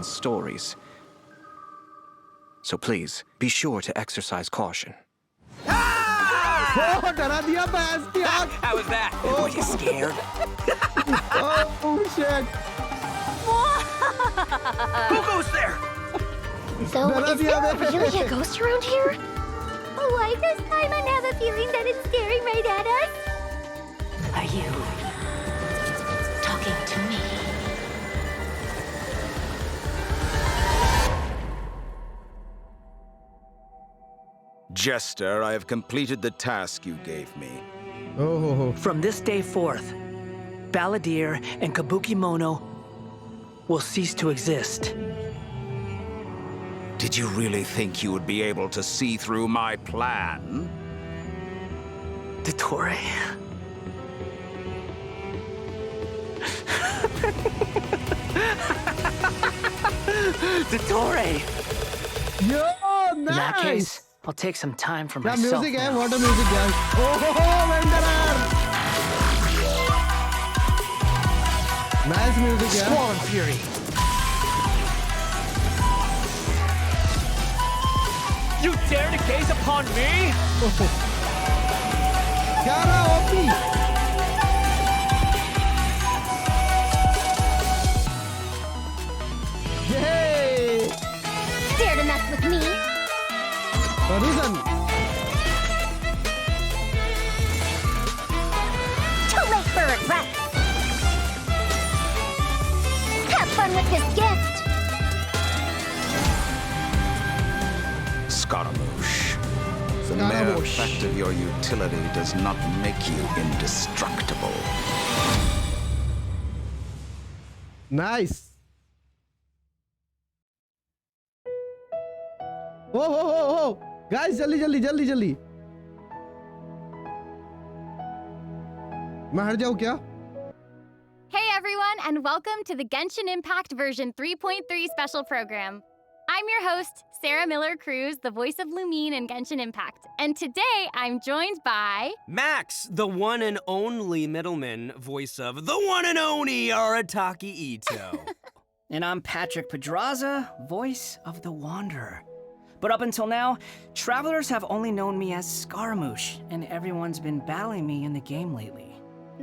one's stories. So please, be sure to exercise caution. How was that? Were you scared? Oh shit! Who goes there? So, is there really a ghost around here? Why does Paimon have a feeling that it's staring right at us? Are you talking to me? Jester, I have completed the task you gave me. Oh. From this day forth, Balladeer and Kabukimono will cease to exist. Did you really think you would be able to see through my plan? Dottore. Dottore! Yo, nice! In that case, I'll take some time for Yeah, myself. music, now. what a music, guys. Oh, Wanderer! Nice music, yeah. Squall and Fury. You dare to gaze upon me? Gara OP! Yay! Dare to mess with me? Faruzan! Too late for regret. Have fun with this gift. Scaramouche. The mere Scaramouche. fact of your utility does not make you indestructible. Nice! Oh! Guys, जल्दी! मैं हट जाऊँ क्या? Hey everyone, and welcome to the Genshin Impact version 3.3 special program. I'm your host, Sarah Miller-Cruz, the voice of Lumine in Genshin Impact. And today I'm joined by... Max, the one and only middleman, voice of the one and only Arataki Ito. And I'm Patrick Pedraza, voice of the Wanderer. But up until now, travelers have only known me as Scaramouche, and everyone's been battling me in the game lately.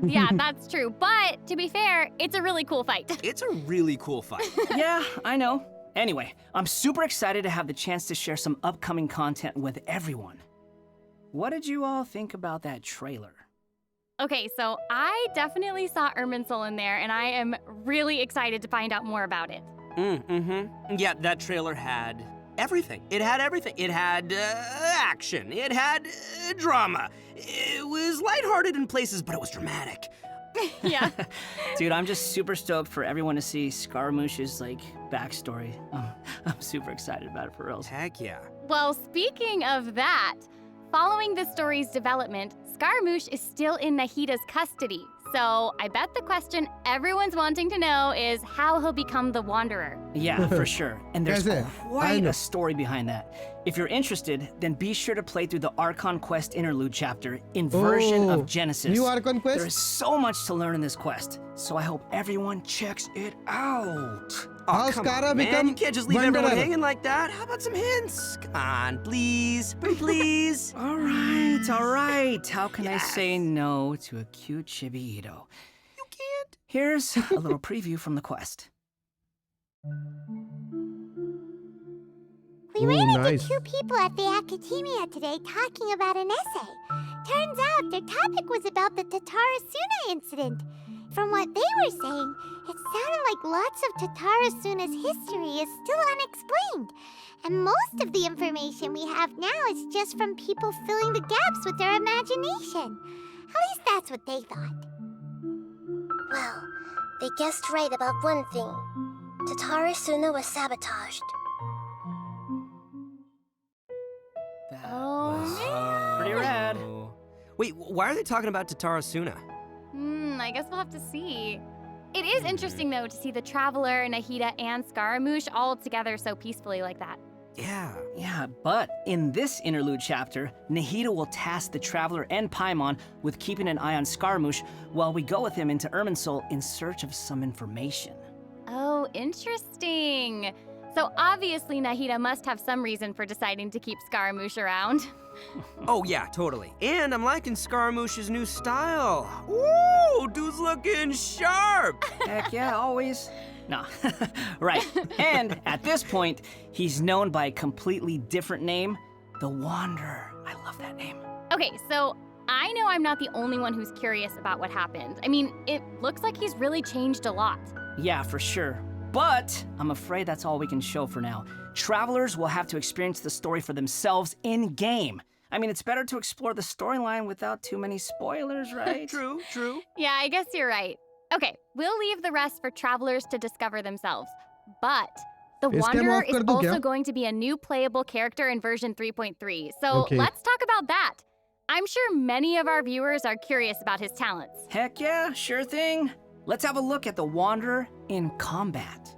Yeah, that's true. But to be fair, it's a really cool fight. It's a really cool fight. Yeah, I know. Anyway, I'm super excited to have the chance to share some upcoming content with everyone. What did you all think about that trailer? Okay, so I definitely saw Irminsul in there, and I am really excited to find out more about it. Yeah, that trailer had everything. It had everything. It had action. It had drama. It was lighthearted in places, but it was dramatic. Yeah. Dude, I'm just super stoked for everyone to see Scaramouche's, backstory. I'm super excited about it, for reals. Heck yeah. Well, speaking of that, following the story's development, Scaramouche is still in Nahida's custody. So I bet the question everyone's wanting to know is how he'll become the Wanderer. Yeah, for sure. And there's That's it. I quite know. a story behind that. If you're interested, then be sure to play through the Archon Quest interlude chapter, Inversion Oh, of Genesis. new Archon Quest? There is so much to learn in this quest, so I hope everyone checks it out. How Come Scara on, man. become You can't just leave everyone Wanderer? hanging like that. How about some hints? Come on, please. Pretty please. All right. How can I Yes. say no to a cute chibi Ito? You can't. Here's a little preview from the quest. We Ooh, ran into nice. two people at the Academia today talking about an essay. Turns out their topic was about the Tatarasuna incident. From what they were saying, it sounded like lots of Tatarasuna's history is still unexplained. And most of the information we have now is just from people filling the gaps with their imagination. At least that's what they thought. Well, they guessed right about one thing. Tatarasuna was sabotaged. That Oh, was man. pretty rad. Wait, why are they talking about Tatarasuna? I guess we'll have to see. It is interesting, though, to see the Traveler, Nahida, and Scaramouche all together so peacefully like that. Yeah. Yeah, but in this interlude chapter, Nahida will task the Traveler and Paimon with keeping an eye on Scaramouche while we go with him into Irminsul in search of some information. Oh, interesting. So obviously Nahida must have some reason for deciding to keep Scaramouche around. Oh yeah, totally. And I'm liking Scaramouche's new style. Ooh, dude's looking sharp. Heck yeah, always. No, right. And at this point, he's known by a completely different name, the Wanderer. I love that name. Okay, so I know I'm not the only one who's curious about what happened. I mean, it looks like he's really changed a lot. Yeah, for sure. But I'm afraid that's all we can show for now. Travelers will have to experience the story for themselves in-game. I mean, it's better to explore the storyline without too many spoilers, right? True. Yeah, I guess you're right. Okay, we'll leave the rest for travelers to discover themselves. But the Face cam Wanderer off is kar do also kya? going to be a new playable character in version 3.3. So Okay. let's talk about that. I'm sure many of our viewers are curious about his talents. Heck yeah, sure thing. Let's have a look at the Wanderer in combat.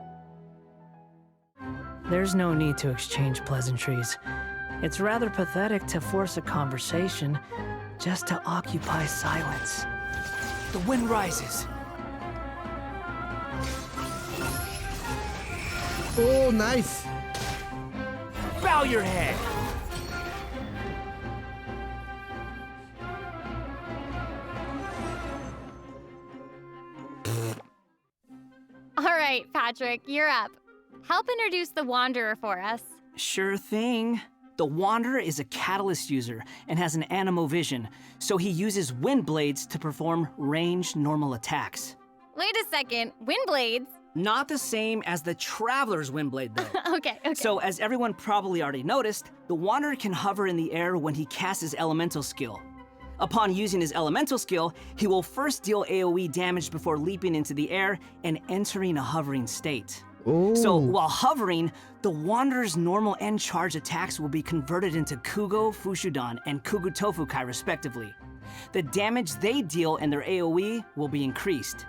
There's no need to exchange pleasantries. It's rather pathetic to force a conversation just to occupy silence. The wind rises. Oh, nice. Bow your head. All right, Patrick, you're up. Help introduce the Wanderer for us. Sure thing. The Wanderer is a catalyst user and has an animo vision, so he uses wind blades to perform ranged normal attacks. Wait a second, wind blades? Not the same as the Traveler's wind blade, though. Okay. So, as everyone probably already noticed, the Wanderer can hover in the air when he casts his elemental skill. Upon using his elemental skill, he will first deal AoE damage before leaping into the air and entering a hovering state. Oh. So, while hovering, the Wanderer's normal and charge attacks will be converted into Kugo Fushudan and Kugu Tofukai, respectively. The damage they deal and their AoE will be increased.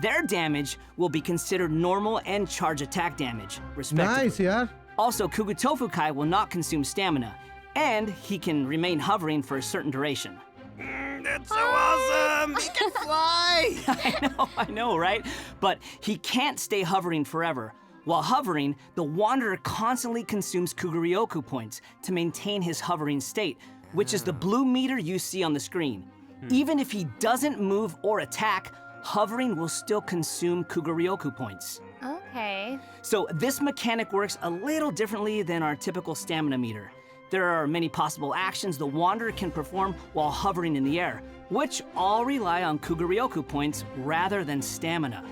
Their damage will be considered normal and charge attack damage, respectively. Nice, yaar. Also, Kugu Tofukai will not consume stamina, and he can remain hovering for a certain duration. That's so awesome. He can fly. I know, right? But he can't stay hovering forever. While hovering, the Wanderer constantly consumes Kuguryoku points to maintain his hovering state, which is the blue meter you see on the screen. Even if he doesn't move or attack, hovering will still consume Kuguryoku points. Okay. So this mechanic works a little differently than our typical stamina meter. There are many possible actions the Wanderer can perform while hovering in the air, which all rely on Kuguryoku points rather than stamina.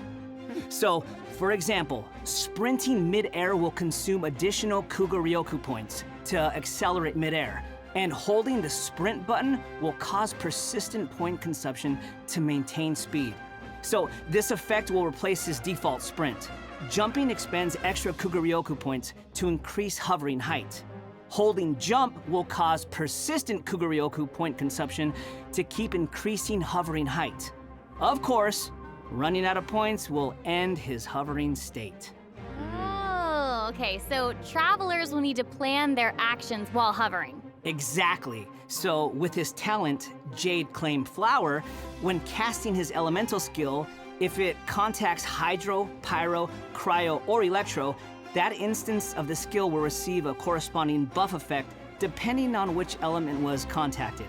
So, for example, sprinting mid-air will consume additional Kuguryoku points to accelerate mid-air, and holding the sprint button will cause persistent point consumption to maintain speed. So this effect will replace his default sprint. Jumping expends extra Kuguryoku points to increase hovering height. Holding jump will cause persistent Kuguryoku point consumption to keep increasing hovering height. Of course, running out of points will end his hovering state. Oh, okay. So travelers will need to plan their actions while hovering. Exactly. So with his talent, Jade Claim Flower, when casting his elemental skill, if it contacts Hydro, Pyro, Cryo, or Electro, that instance of the skill will receive a corresponding buff effect depending on which element was contacted.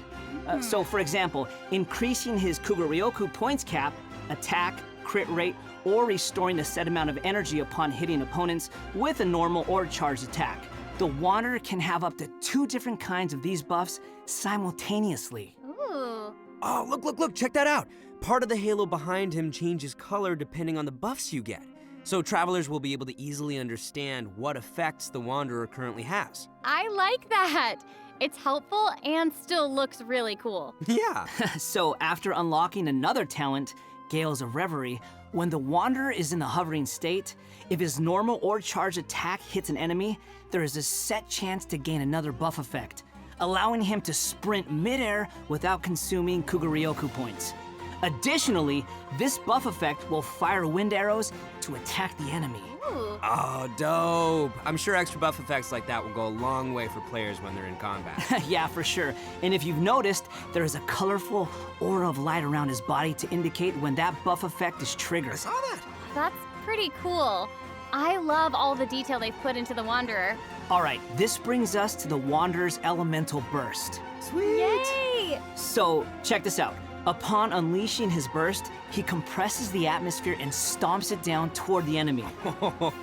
So for example, increasing his Kuguryoku points cap, attack, crit rate, or restoring a set amount of energy upon hitting opponents with a normal or charged attack. The Wanderer can have up to 2 different kinds of these buffs simultaneously. Ooh. Oh, look, check that out. Part of the halo behind him changes color depending on the buffs you get. So travelers will be able to easily understand what effects the Wanderer currently has. I like that. It's helpful and still looks really cool. Yeah. So after unlocking another talent, Gales of Reverie, when the Wanderer is in the hovering state, if his normal or charged attack hits an enemy, there is a set chance to gain another buff effect, allowing him to sprint midair without consuming Kuguryoku points. Additionally, this buff effect will fire wind arrows to attack the enemy. Ooh. Oh, dope. I'm sure extra buff effects like that will go a long way for players when they're in combat. Yeah, for sure. And if you've noticed, there is a colorful aura of light around his body to indicate when that buff effect is triggered. I saw that. That's pretty cool. I love all the detail they've put into the Wanderer. All right, this brings us to the Wanderer's elemental burst. Sweet. Yay! So, check this out. Upon unleashing his burst, he compresses the atmosphere and stomps it down toward the enemy.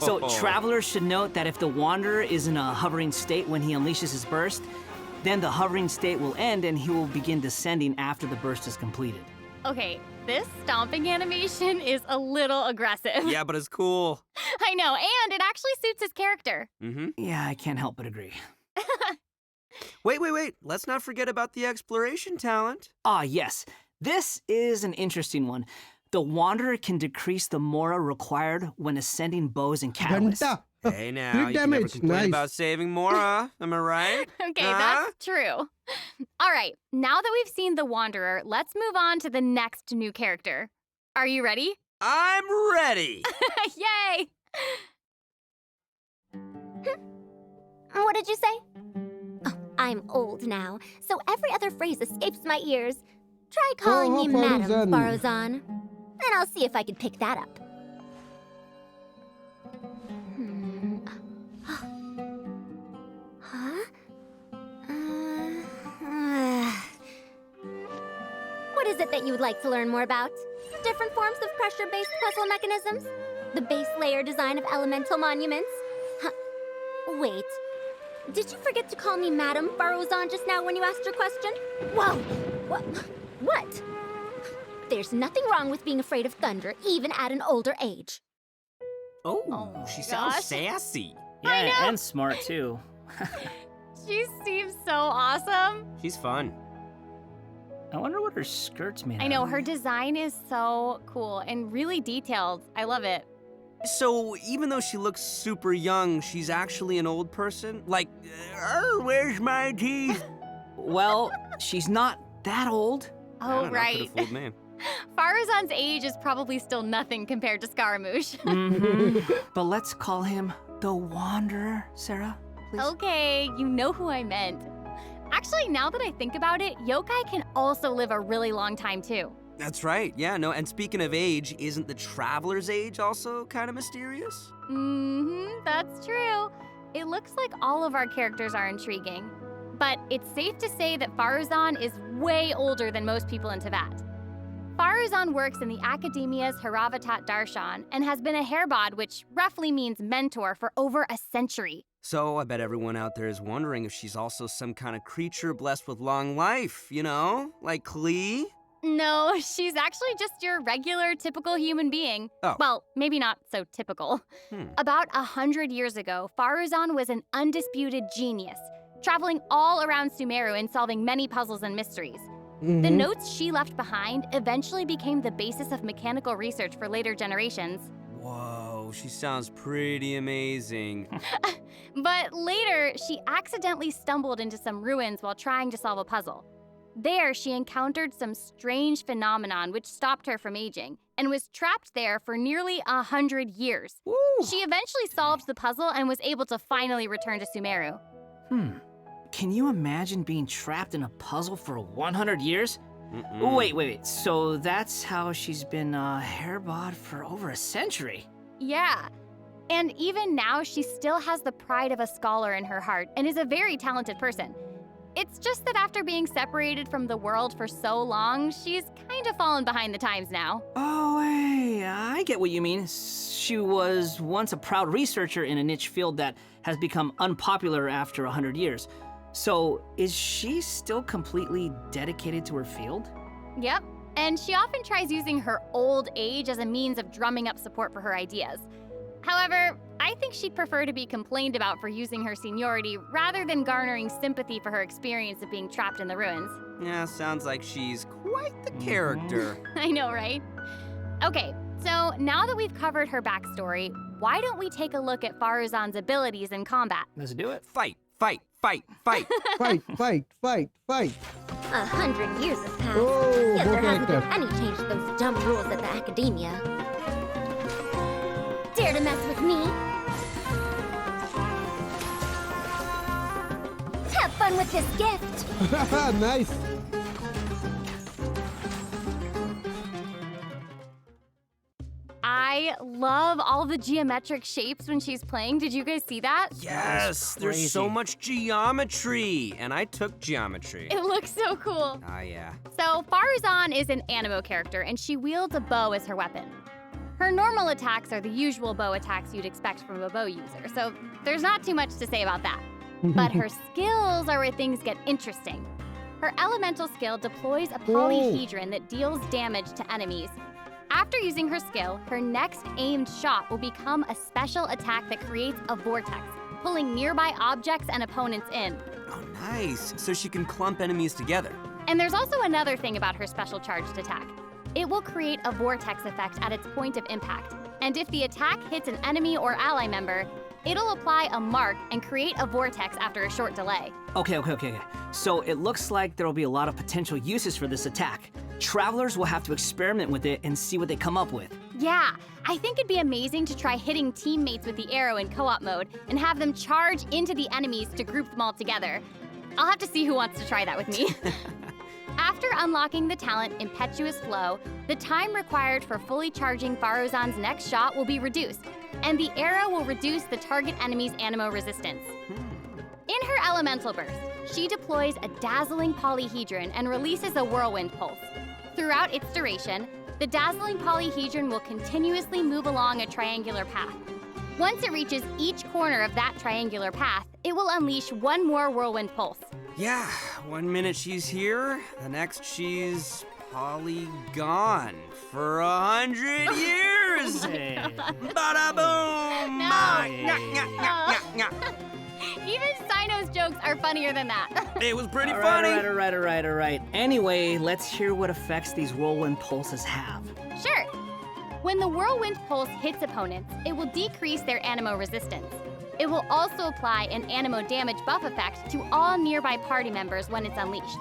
So, travelers should note that if the Wanderer is in a hovering state when he unleashes his burst, then the hovering state will end and he will begin descending after the burst is completed. Okay, this stomping animation is a little aggressive. Yeah, but it's cool. I know, and it actually suits his character. Mm-hmm. Yeah, I can't help but agree. Wait. Let's not forget about the exploration talent. Ah, yes. This is an interesting one. The Wanderer can decrease the mora required when ascending bows and catalysts. Ganta. Hey now, Crit you can never damage, complain nice. about saving Mora. Am I right? Okay, Huh? that's true. All right, now that we've seen the Wanderer, let's move on to the next new character. Are you ready? I'm ready. Yay! What did you say? Oh, I'm old now, so every other phrase escapes my ears. Try calling me Madam Faruzan, and I'll see if I can pick that up. Huh? What is it that you would like to learn more about? Different forms of pressure-based puzzle mechanisms? The base layer design of elemental monuments? Huh. Wait. Did you forget to call me Madam Faruzan just now when you asked your question? Whoa! What? There's nothing wrong with being afraid of thunder, even at an older age. Oh, she sounds gosh. sassy. I know. Yeah, and smart too. She seems so awesome. She's fun. I wonder what her skirt's made I out know, of. her design is so cool and really detailed. I love it. So even though she looks super young, she's actually an old person? Like, where's my teeth? Well, she's not that old. Oh, right. Could have fooled me. Faruzan's age is probably still nothing compared to Scaramouche. But let's call him the Wanderer, Sarah, please. Okay, you know who I meant. Actually, now that I think about it, yokai can also live a really long time too. That's right. Yeah, no, and speaking of age, isn't the traveler's age also kind of mysterious? That's true. It looks like all of our characters are intriguing. But it's safe to say that Faruzan is way older than most people in Teyvat. Faruzan works in the Academia's Haravatat Darshan and has been a hairbod, which roughly means mentor, for over a century. So I bet everyone out there is wondering if she's also some kind of creature blessed with long life, you know? Like Klee? No, she's actually just your regular, typical human being. Oh. Well, maybe not so typical. About 100 years ago, Faruzan was an undisputed genius, traveling all around Sumeru and solving many puzzles and mysteries. The notes she left behind eventually became the basis of mechanical research for later generations. Whoa, she sounds pretty amazing. But later, she accidentally stumbled into some ruins while trying to solve a puzzle. There, she encountered some strange phenomenon which stopped her from aging, and was trapped there for nearly 100 years. Woo. She eventually solved the puzzle and was able to finally return to Sumeru. Can you imagine being trapped in a puzzle for 100 years? Wait. So that's how she's been hairbod for over a century? Yeah. And even now, she still has the pride of a scholar in her heart and is a very talented person. It's just that after being separated from the world for so long, she's kind of fallen behind the times now. Oh, hey, I get what you mean. She was once a proud researcher in a niche field that has become unpopular after 100 years. So, is she still completely dedicated to her field? Yep. And she often tries using her old age as a means of drumming up support for her ideas. However, I think she'd prefer to be complained about for using her seniority rather than garnering sympathy for her experience of being trapped in the ruins. Yeah, sounds like she's quite the character. I know, right? Okay, so now that we've covered her backstory, why don't we take a look at Faruzan's abilities in combat? Let's do it. Fight. Fight. 100 years have passed, Oh, yet there good hasn't been character. any change to those dumb rules at the Academia. Dare to mess with me? Have fun with this gift! Nice. I I love all the geometric shapes when she's playing. Did you guys see that? Yes, there's so much geometry. And I took geometry. It looks so cool. Ah, yeah. So Faruzan is an animo character, and she wields a bow as her weapon. Her normal attacks are the usual bow attacks you'd expect from a bow user, so there's not too much to say about that. But her skills are where things get interesting. Her elemental skill deploys a polyhedron that deals damage to enemies. After using her skill, her next aimed shot will become a special attack that creates a vortex, pulling nearby objects and opponents in. Oh, nice. So she can clump enemies together. And there's also another thing about her special charged attack. It will create a vortex effect at its point of impact. And if the attack hits an enemy or ally member, it'll apply a mark and create a vortex after a short delay. Okay. So it looks like there'll be a lot of potential uses for this attack. Travelers will have to experiment with it and see what they come up with. Yeah, I think it'd be amazing to try hitting teammates with the arrow in co-op mode and have them charge into the enemies to group them all together. I'll have to see who wants to try that with me. After unlocking the talent Impetuous Flow, the time required for fully charging Faruzan's next shot will be reduced, and the arrow will reduce the target enemy's animo resistance. In her elemental burst, she deploys a dazzling polyhedron and releases a whirlwind pulse. Throughout its duration, the dazzling polyhedron will continuously move along a triangular path. Once it reaches each corner of that triangular path, it will unleash one more whirlwind pulse. Yeah, 1 minute she's here, the next she's gone for 100 years. Bada boom! No. Even Sino's jokes are funnier than that. It was pretty All funny. right. Anyway, let's hear what effects these whirlwind pulses have. Sure. When the whirlwind pulse hits opponents, it will decrease their animo resistance. It will also apply an animo damage buff effect to all nearby party members when it's unleashed.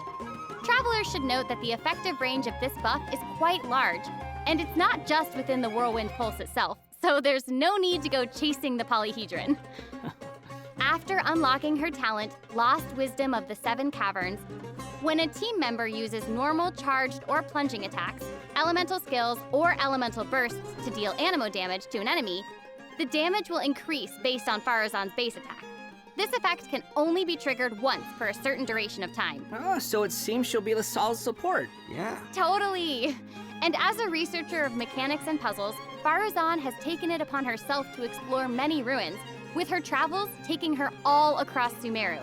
Travelers should note that the effective range of this buff is quite large, and it's not just within the whirlwind pulse itself, so there's no need to go chasing the polyhedron. After unlocking her talent, Lost Wisdom of the Seven Caverns, when a team member uses normal, charged, or plunging attacks, elemental skills, or elemental bursts to deal animo damage to an enemy, the damage will increase based on Faruzan's base attack. This effect can only be triggered once for a certain duration of time. Oh, so it seems she'll be the solid support. Yeah. Totally! And as a researcher of mechanics and puzzles, Faruzan has taken it upon herself to explore many ruins, with her travels taking her all across Sumeru.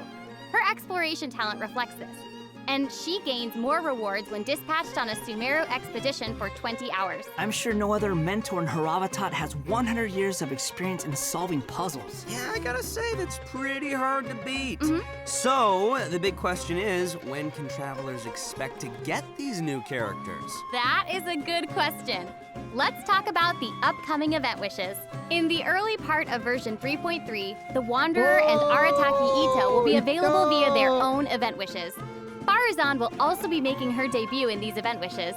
Her exploration talent reflects this, and she gains more rewards when dispatched on a Sumeru expedition for 20 hours. I'm sure no other mentor in Haravatat has 100 years of experience in solving puzzles. Yeah, I gotta say, that's pretty hard to beat. So, the big question is, when can travelers expect to get these new characters? That is a good question. Let's talk about the upcoming event wishes. In the early part of version 3.3, the Wanderer and Arataki Ito will be available via their own event wishes. Faruzan will also be making her debut in these event wishes.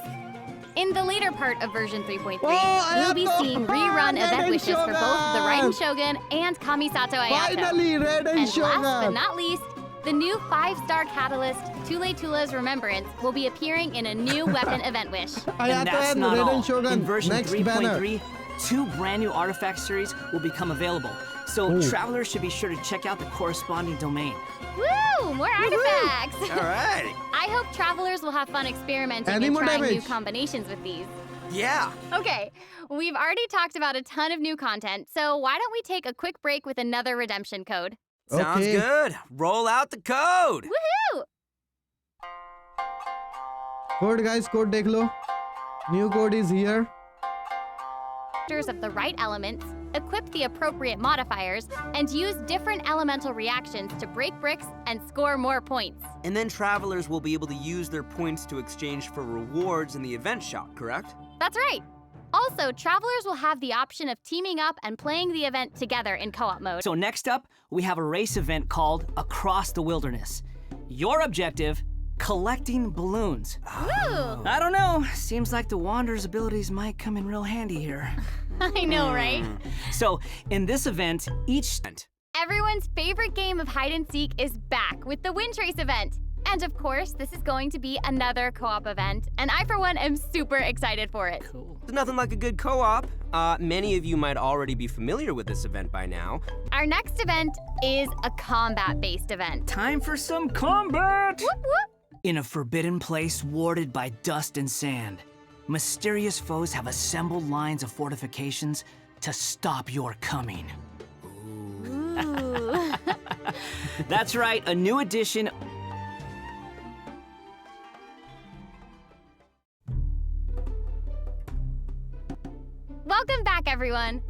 In the later part of version 3.3, we'll be seeing rerun event wishes for both the Raiden Shogun and Kamisato Ayato. Finally, Raiden And Shogun. last but not least, the new 5-star catalyst, Tule Tula's Remembrance, will be appearing in a new weapon event wish. And that's not Raiden all. Shogun. In version Next banner. 3.3, 2 brand new artifact series will become available. So travelers should be sure to check out the corresponding domain. Woo! More artifacts! All right. I hope travelers will have fun experimenting Any and more trying new damage? combinations with these. Yeah. Okay, we've already talked about a ton of new content, so why don't we take a quick break with another redemption code? Sounds Okay. good. Roll out the code. Woohoo! Code guys, code dekh lo. New code is here. Of the right elements, equip the appropriate modifiers, and use different elemental reactions to break bricks and score more points. And then travelers will be able to use their points to exchange for rewards in the event shop, correct? That's right. Also, travelers will have the option of teaming up and playing the event together in co-op mode. So next up, we have a race event called Across the Wilderness. Your objective, collecting balloons. Woo! I don't know, seems like the Wanderer's abilities might come in real handy here. I know, right? So, in this event, each... Everyone's favorite game of hide and seek is back with the Wind Trace event. And of course, this is going to be another co-op event, and I, for one, am super excited for it. Cool. There's nothing like a good co-op. Many of you might already be familiar with this event by now. Our next event is a combat-based event. Time for some combat! Whoop, whoop. In a forbidden place warded by dust and sand, mysterious foes have assembled lines of fortifications to stop your coming. Ooh. That's right, a new edition. Welcome back, everyone.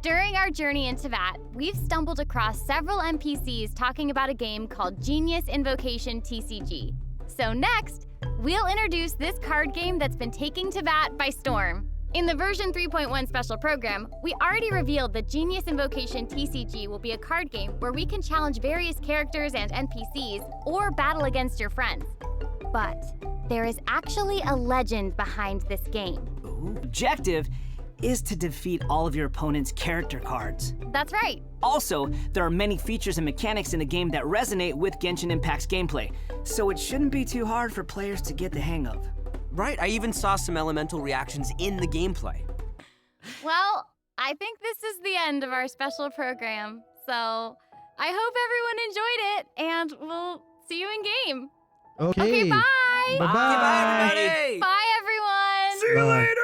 During our journey into VAT, we've stumbled across several NPCs talking about a game called Genius Invocation TCG. So next, we'll introduce this card game that's been taking to VAT by storm. In the version 3.1 special program, we already revealed that Genius Invocation TCG will be a card game where we can challenge various characters and NPCs or battle against your friends. But there is actually a legend behind this game. Ooh. Objective is to defeat all of your opponent's character cards. That's right. Also, there are many features and mechanics in the game that resonate with Genshin Impact's gameplay, so it shouldn't be too hard for players to get the hang of. Right, I even saw some elemental reactions in the gameplay. Well, I think this is the end of our special program. So I hope everyone enjoyed it, and we'll see you in game. Okay. Okay, bye. Bye-bye. Bye, everybody! Bye, everyone. See you Bye. later!